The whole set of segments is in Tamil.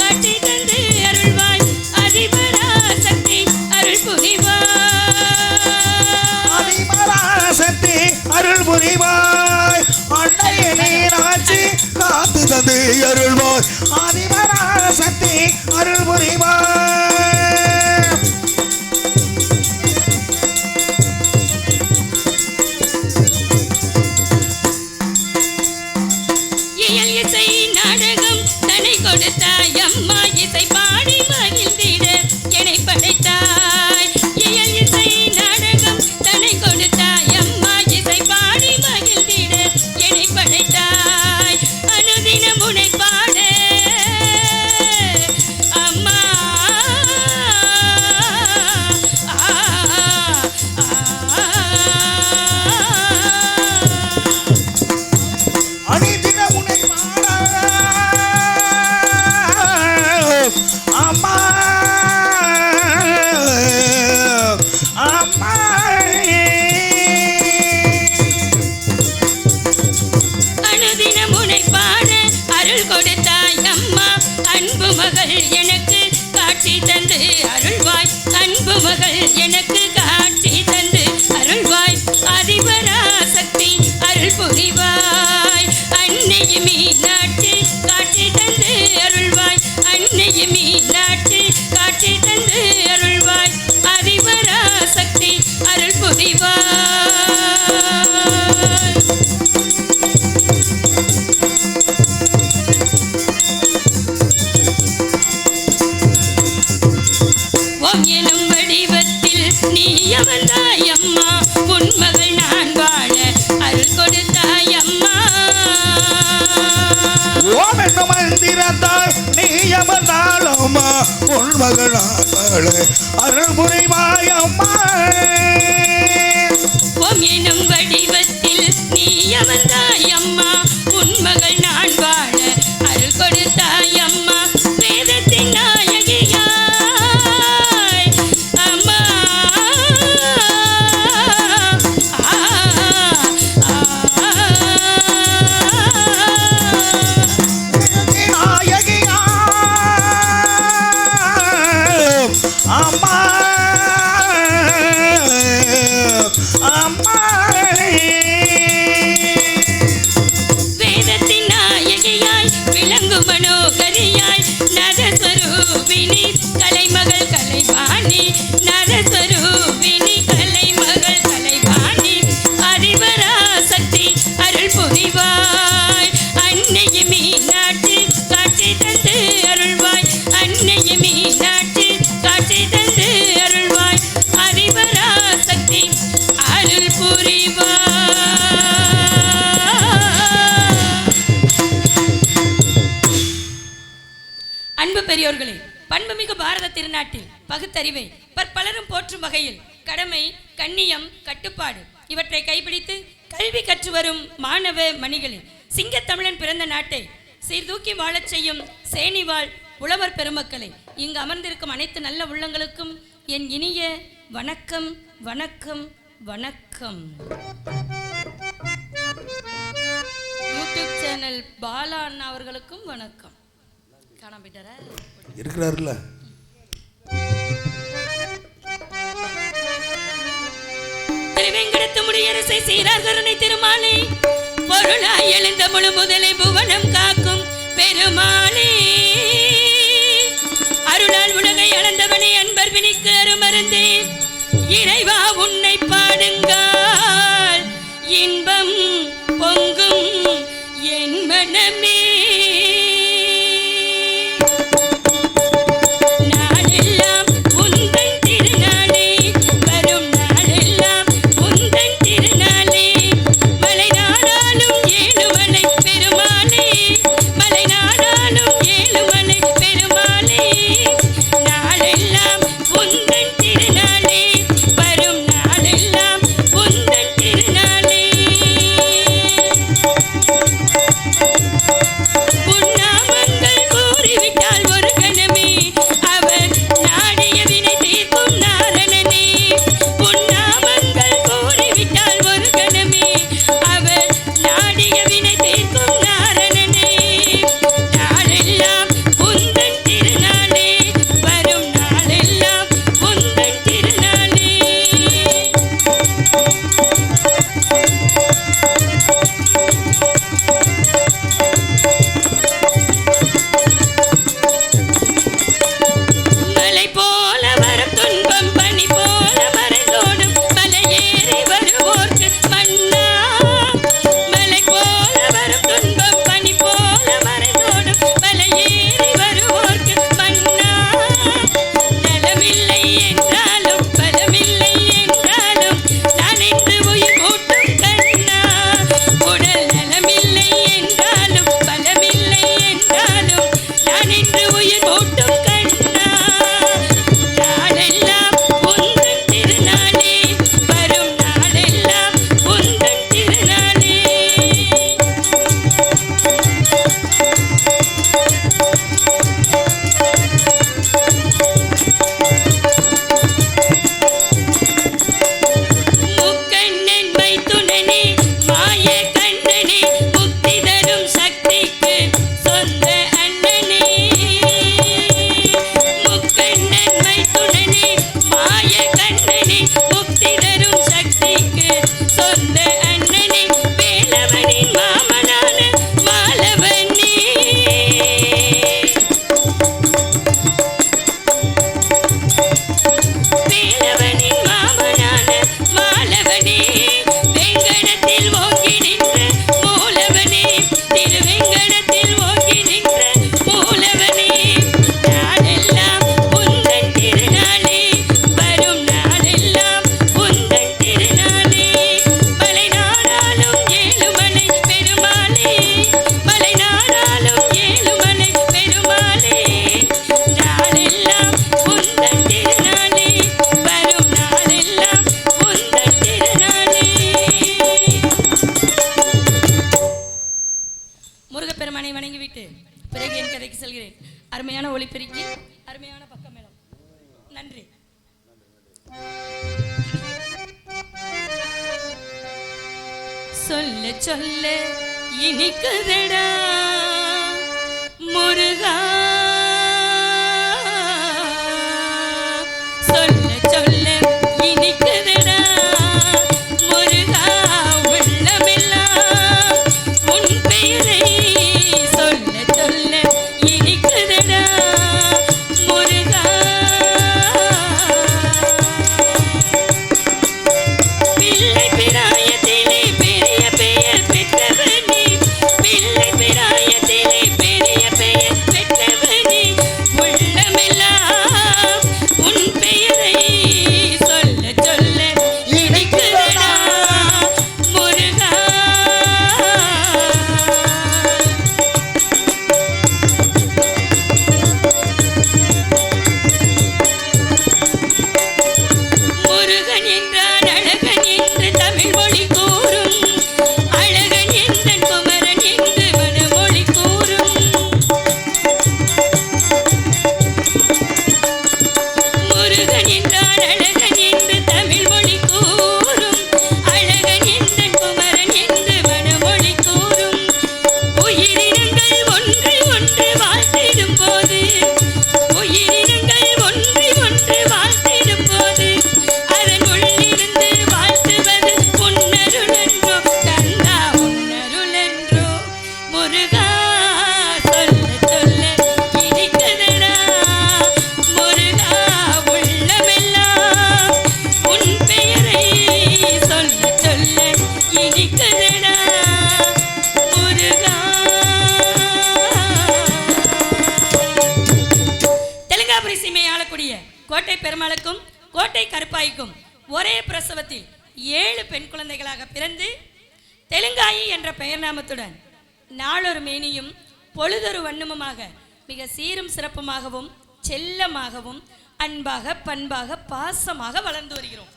காட்சி தந்து அருள்வாய் அதிபராசக்தி அருள் புரிவாய் அதிபராசக்தி அருள் புரிவாய் அன்னையே நீராட்சி காத்து தந்து அருள்வாய் அதிபராசக்தி அருள் புரிவாய் இசை நாடகம் தனை கொடுத்தாய் அம்மா இசை பாடி மகிழ்ந்திட என்னை படைத்தாய் இயல் இசை நாடகம் தனை கொடுத்தாய் அம்மா இசை பாடி மகிழ்ந்திட என்னை படைத்தாய் அனுதினம் உன்னை பாட அம்மா எனக்கு காட்சி தந்து அருள்வாய் அன்பு மகள் எனக்கு காட்சி தந்து அருள்வாய் அதிபராசக்தி அருள் புரிவாய் அன்னையே மீனாட்சி காட்சி தந்து அருள்வாய் அன்னையே மீனாட்சி காட்சி தந்து அருள்வாய் அதிபராசக்தி அருள் புரிவாய் எனும் வடிவத்தில் நீ அமர்ந்தாய் அம்மா உன் மகள் நான் வாழ அருள் கொடுத்தாய் அம்மா ஓம் என்னும் மந்திரத்தால் நீ அமர்ந்தாள் அம்மா உன் மகள் நான் வாழ அருள் புரிவாய் அம்மா ஓம் எனும் வடிவத்தில் நீ அமர்ந்தாய் அம்மா உன் மகள் நான் வாழ அருள் கொடுத்தாய் அம்மா வேதத்தின் நாயகியா வேதத்தின் நாயகியாய் விளங்கு மனோகரியாய் நரஸ்வரூபிணி கலைமகள் கலைவாணி நரஸ்வரூபிணி கலைமகள் கலைவாணி அதிபராசக்தி அருள் புரிவாய் அன்னையே மீனாட்சி காட்சி தந்து அருள்வாய் அன்னையே மீனாட்சி காட்சி தந்து அருள்வாய் அதிபராசக்தி அருள் புரிவாய் அன்பு பெரியோர்களே பண்புமிகு பாரத திருநாட்டில் பகுத்தறிவை பற்பலரும் போற்றும் வகையில் கடமை கண்ணியம் கட்டுப்பாடு இவற்றை கைப்பிடித்து கல்வி கற்று வரும் மாணவ மணிகளே சிங்கத்தமிழன் பிறந்த நாட்டை சீர்தூக்கி வாழச் செய்யும் சேனிவாழ் உழவர் பெருமக்களை இங்கு அமர்ந்திருக்கும் அனைத்து நல்ல உள்ளங்களுக்கும் என் இனிய வணக்கம் வணக்கம் வணக்கம். யூடியூப் சேனல் பாலா அண்ணா அவர்களுக்கும் வணக்கம். காணாம போயிட்டாரா? இருக்கிறாருல்ல. திருவெங்கடத்து முடியரசை சீரார் கருணை திருமாலை பொருளாய் எழுந்த முழு முதலை புவனம் காக்கும் பெருமாளே அருளால் உலகை அளந்தவனே அன்பர் வினிக்கு அருமருந்தே இறைவா உன்னை பாடுங்கள் இன்பம் பொங்கும் என் மனமே கதைக்கு செல்கிறேன். அருமையான ஒளிபெருக்கி, அருமையான பக்கமேளம். நன்றி. சொல்ல சொல்ல இனிக்குதடா முருகா, சொல்ல சொல்ல இனிக்குதடா முருகா, உள்ளமெல்லாம் உன் பெயரை சொல்ல சொல்ல இனிக்குதடா முருகா. பிள்ளை பிராயத்திலே பெரிய பெயர் பெற்றவனே, பிள்ளை பிராயத்திலே பெரிய பெயர் பெற்றவனே, உள்ளமெல்லாம் உன் பெயரை சொல்ல சொல்ல இனிக்குதடா முருகா. முருகன் என்றான் அழகன் என்று தமிழ் மொழி கூறும், அழகன் என்றன் குமரன் என்று மனமொழி கூறும். முருகன் என்றான் அழகன் என்று தமிழ் மொழி கூறும், அழகன் என்றன் குமரன் என்று மனமொழி கூறும். உயிரினங்கள் ஒன்றை ஒன்று வாழ்த்திடும் போது, உயிரினங்கள் ஒன்றை ஒன்று வாழ்த்திடும் போது, அதன் உள்ளிருந்து வாழ்த்துவது உன்னருளென்றோ கந்தா, உன்னருளென்றோ முருகா. சொல்ல சொல்ல இனிக்குதடா முருகா, உள்ளமெல்லாம் உன் பெயரை சொல்ல சொல்ல இனிக்குதடா முருகா. தெலுங்காபுரி சீமையை ஆளக்கூடிய கோட்டை பெருமாளுக்கும் கோட்டை கருப்பாய்க்கும் ஒரே பிரசவத்தில் 7 பெண் குழந்தைகளாக பிறந்து தெலுங்காயி என்ற பெயர் நாமத்துடன் நாளொரு மேனியும் பொழுதொரு வண்ணமுமாக மிக சீரும் சிறப்புமாகவும் செல்லமாகவும் அன்பாக பண்பாக பாசமாக வளர்ந்து வருகிறோம்.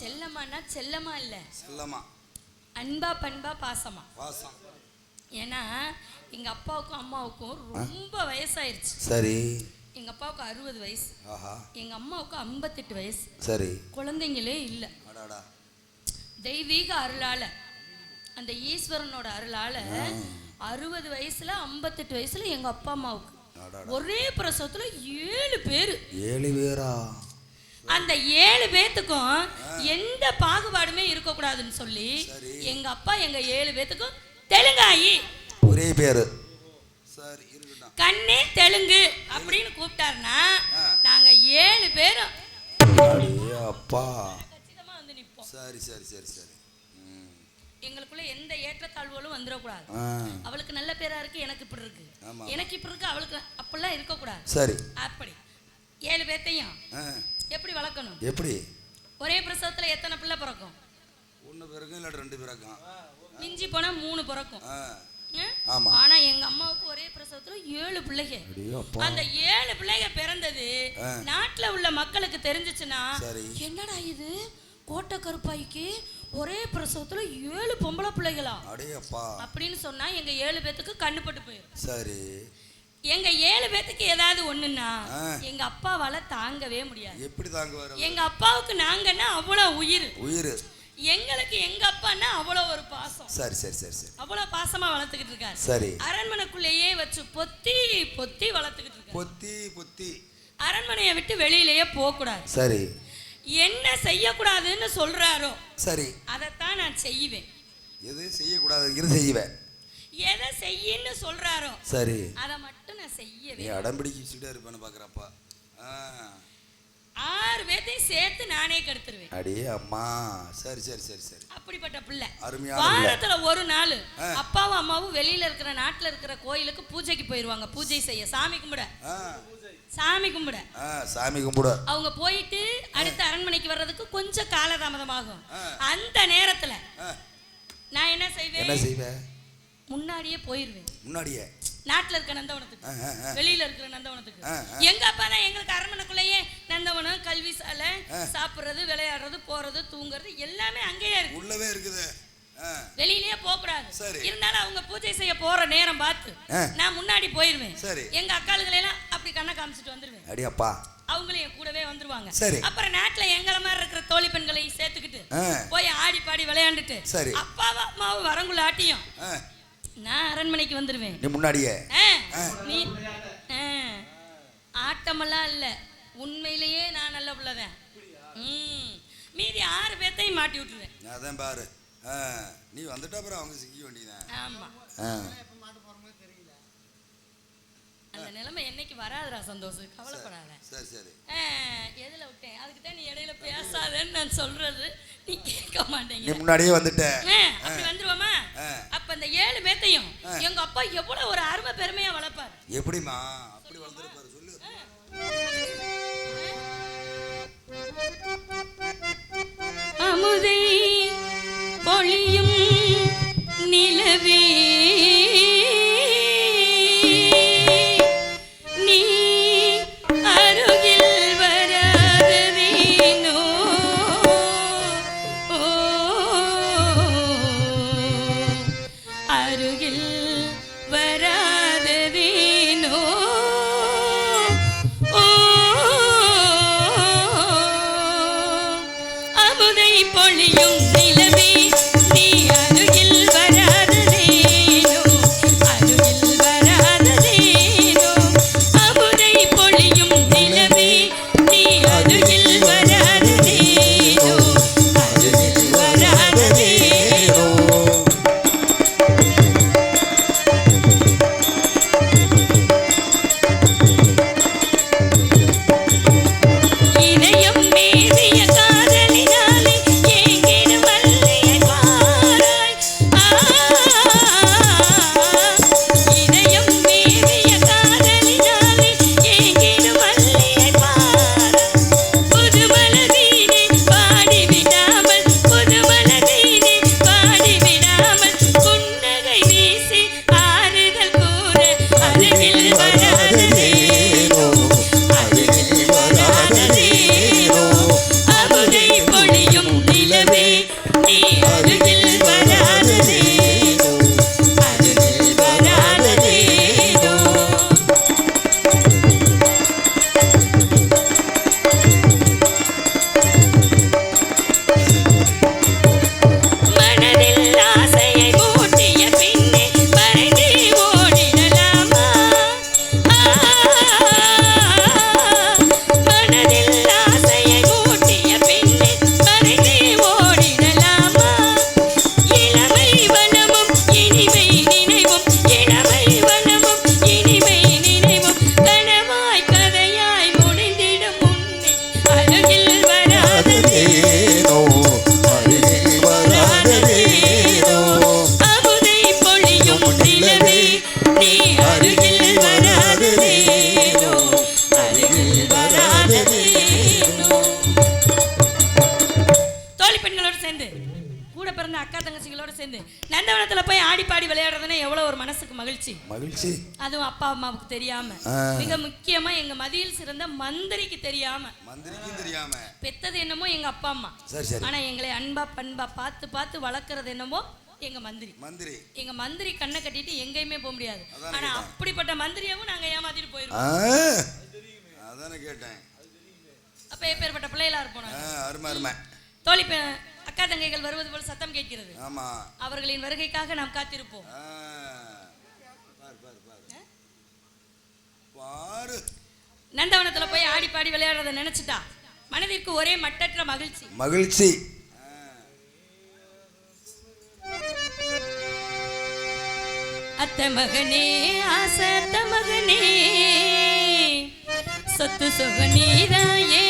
செல்லமானா செல்லமா இல்லை, செல்லமா, அன்பா பண்பா பாசமா. வாசம். ஏன்னா எங்க அப்பாவுக்கும் அம்மாவுக்கும் ரொம்ப வயசாயிருச்சு. சரி. எங்க அப்பாவுக்கு 60 வயசு, ஆஹா. எங்க அம்மாவுக்கு 58 வயசு. சரி. குழந்தைங்களே இல்லை. அடாடா. தெய்வீக அருளால, அந்த ஈஸ்வரனோட அருளால 60 வயசுல 58 வயசுல எங்க அப்பா அம்மாவுக்கு அடாடா. ஒரே பிரசவத்துல 7 பேரு. 7 பேரா? அந்த 7 பேத்துக்கும் எந்த பாகுபாடுமே இருக்கக்கூடாதுன்னு சொல்லி எங்க அப்பா எங்க 7 பேத்துக்கும் தெலுங்காயி ஒரே பேரு. சரி, இருக்கட்டும். கண்ணே தெலுங்கு அப்படின்னு கூப்பிட்டாருன்னா நாங்க 7 பேரும் அடே அப்பா. கச்சிதமா வந்து நிப்போம். சரி சரி சரி சரி. எங்களுக்குள்ள எந்த ஏற்றத்தாழ்வுகளும் வந்துடக்கூடாது. ஆ. அவளுக்கு நல்ல பேரா இருக்கு, எனக்கு இப்படி இருக்கு, ஆமா. எனக்கு இப்படி இருக்கு, அவளுக்கு அப்படிலாம் இருக்கக்கூடாது. சரி. அப்படி 7 பேர்த்தையும் ஆ. எப்படி வளர்க்கணும்? எப்படி? ஒரே பிரசவத்துல எத்தனை பிள்ளை பிறக்கும்? 1 பிறக்கும் இல்ல 2 பிறக்கும். மிஞ்சி போனா 3 பிறக்கும். ஆமா. ஆனா எங்க அம்மாவுக்கு ஒரே பிரசவத்துல 7 பிள்ளைங்க. அடே அப்பா. அந்த 7 பிள்ளைங்க பிறந்தது நாட்டுல உள்ள மக்களுக்கு தெரிஞ்சிச்சுன்னா, என்னடா இது கோட்டை கருப்பாய்க்கு ஒரே பிரசவத்துல 7 பொம்பளை பிள்ளைகளா அடே அப்பா அப்படின்னு சொன்னா எங்க 7 பேத்துக்கு கண்ணுப்பட்டு போயிடும். சரி. எங்க 7 பேத்துக்கு ஏதாவது ஒண்ணுன்னா எங்க அப்பாவால தாங்கவே முடியாது. எப்படி தாங்குவாரு? எங்க அப்பாவுக்கு நாங்கன்னா அவ்வளவு உயிர். உயிர். எங்களுக்கு எங்க அப்பான்னா அவ்வளவு ஒரு பாசம். சரி சரி சரி சரி. அவ்வளவு பாசமா வளர்த்துக்கிட்டு இருக்காரு. சரி. அரண்மனைக்குள்ளேயே வச்சு பொத்தி பொத்தி வளர்த்துக்கிட்டு இருக்காரு. பொத்தி பொத்தி. அரண்மனையை விட்டு வெளியிலேயே போக கூடாது. சரி. என்ன செய்யக்கூடாதுன்னு சொல்றாரோ சரி அதைத்தான் நான் செய்வேன். எது செய்யக்கூடாது இது செய்வேன். எதை செய்யன்னு சொல்றாரோ சரி அதை மட்டும் நான் செய்யவே. நீ அடம்பிடிக்கு வச்சுட்டே இருப்பேன்னு பார்க்குறப்பா. 6 பேத்தையும் சேர்த்து நானே கெடுத்துருவேன். அடே அம்மா. சரி சரி சரி சரி. அப்படிப்பட்ட பிள்ளை. அருமையான வாரத்துல ஒரு நாள் அப்பாவும் அம்மாவும் வெளியில இருக்கிற நாட்டுல இருக்கிற கோயிலுக்கு பூஜைக்கு போயிருவாங்க. பூஜை செய்ய, சாமி கும்பிட. சாமி கும்பிட சாமி கும்பிட அவங்க போயிட்டு அடுத்த அரண்மனைக்கு வர்றதுக்கு கொஞ்சம் காலதாமதமாகும். அந்த நேரத்துல நான் என்ன செய்வேன்? முன்னாடியே போயிருவேன். முன்னாடியே நாட்டுல இருக்க நந்தவனத்துக்கு, வெளியில இருக்கிற நந்தவனத்துக்கு. எங்க அப்பா தான் எங்களுக்கு அரண்மனைக்குள்ளேயே நந்தவனம், கல்வி சாலை, சாப்பிடுறது, விளையாடுறது, போறது, தூங்குறது எல்லாமே அங்கேயே இருக்கு. உள்ளவே இருக்குது. வெளியிலேயே போக கூடாது. சரி. இருந்தாலும் அவங்க பூஜை செய்ய போற நேரம் பார்த்து நான் முன்னாடி போயிருவேன். சரி. எங்க அக்காளுகளை எல்லாம் அப்படி கண்ணை காமிச்சிட்டு வந்துருவேன். அடியப்பா. அவங்களும் என் கூடவே வந்துருவாங்க. சரி. அப்புறம் நாட்டுல எங்கள மாதிரி இருக்கிற தோழி பெண்களையும் சேர்த்துக்கிட்டு போய் ஆடி பாடி விளையாண்டுட்டு அப்பாவும் அம்மாவும் வரங்குள்ள ஆட்டியும் நான் அரண்மனைக்கு வந்துருவேன். நீ முன்னாடியே நீ ஆட்டமெல்லாம் இல்ல, உண்மையிலேயே நான் நல்ல பிள்ளைதான். மீதி 6 பேர்த்தையும் மாட்டி விட்டுருவேன். அதான் பாரு, நீ வந்துட்ட அப்புறம் அவங்க சிக்க வேண்டியதான். ஆமா, அந்த நிலைமை என்னைக்கு வராதுடா சந்தோஷம், கவலைப்படாத. சரி சரி. எதுல விட்டேன், அதுக்கு தான் நீ இடையில பேசாதேன்னு நான் சொல்றது, நீ கேட்க மாட்டேங்க. நீ முன்னாடியே வந்துட்ட. அப்படி வந்துருவோமா? அப்ப அந்த 7 பேத்தையும் எங்க அப்பா எவ்வளவு ஒரு அருமை பெருமையா வளர்ப்பாரு. எப்படிமா அப்படி வளர்ந்துருப்பாரு சொல்லு. அமுதை பொழியும் நிலவே நீ அருகில் வராதேனோ, அருகில் வராதேனோ, அமுதை பொழியும் நிலவே நீ அருகில் வராதேனோ, அருகில் வராதேனோ, அமுதை பொழியும் நிலவே நீ அருகில் வராதேனோ, அருகில் வராதேனோ. இதயம் மேவிய காதலினாலே ஏங்கிடும் மல்லியை பாராய். இதயம் மேவிய காதலினாலே ஏங்கிடும் மல்லியை பாராய். புதுமலதீனே பாடிவிடாமல், புதுமலதீனே பாடிவிடாமல், புன்னகை வீசி ஆறுதல் கூற அருகில் வராதேனோ, அருகில் வராதேனோ, அமுதை பொழியும் நிலவே நீ அருகில் வராதேனோ, அருகில் வராதேனோ. மனதில் ஆசையை மூட்டிய பின்னே மறைந்தே ஓடிடலாமா? மனதில் ஆசையை மூட்டிய பின்னே மறைந்தே ஓடிடலாமா? இளமை வனமும் இனிமை நினைவும், இளமை வனமும் இனிமை நினைவும் கனவாய் கதையாய் முடிந்திடும் முன்னே அருகில் வராதேனோ, அருகில் வராதேனோ, அமுதை பொழியும் நிலவே நீ அருகில் வராதேனோ, அருகில் வராதேனோ. தோழி பெண்களோடு சேர்ந்து கூட பிறந்த அக்கா தங்கச்சிகளோட சேர்ந்து நந்தவனத்துல போய் ஆடி பாடி விளையாடுறதுன்னா எவ்வளவு ஒரு மனசுக்கு மகிழ்ச்சி. மகிழ்ச்சி. அதுவும் அப்பா அம்மாவுக்கு தெரியாம, மிக முக்கியமா எங்க மதியில் சிறந்த மந்திரிக்கு தெரியாம. மந்திரிக்கும் தெரியாம பெத்தது என்னமோ எங்க அப்பா அம்மா, சரி சரி. ஆனா எங்களை அன்பா பண்பா பார்த்து பார்த்து வளர்க்கறது என்னமோ எங்க மந்திரி. மந்திரி. எங்க மந்திரி கண்ணை கட்டிட்டு எங்கேயுமே போக முடியாது. ஆனா அப்படிப்பட்ட மந்திரியவும் நாங்க ஏமாத்திட்டு போயிருவோம். அதானே கேட்டேன். அப்ப எப்பேற்பட்ட பிள்ளைகளா இருப்போம். அருமை அருமை. தோழி அக்கா தங்கைகள் வருவது போல் சத்தம் கேட்கிறது. ஆமா, அவர்களின் வருகைக்காக நாம் காத்திருப்போம். பாரு. நந்தவனத்துல போய் ஆடி பாடி விளையாடுறத நினைச்சுட்டா மனதிற்கு ஒரே மட்டற்ற மகிழ்ச்சி. மகிழ்ச்சி. அத்த மகனே ஆசத்த மகனே சொத்து சுகனீதாயே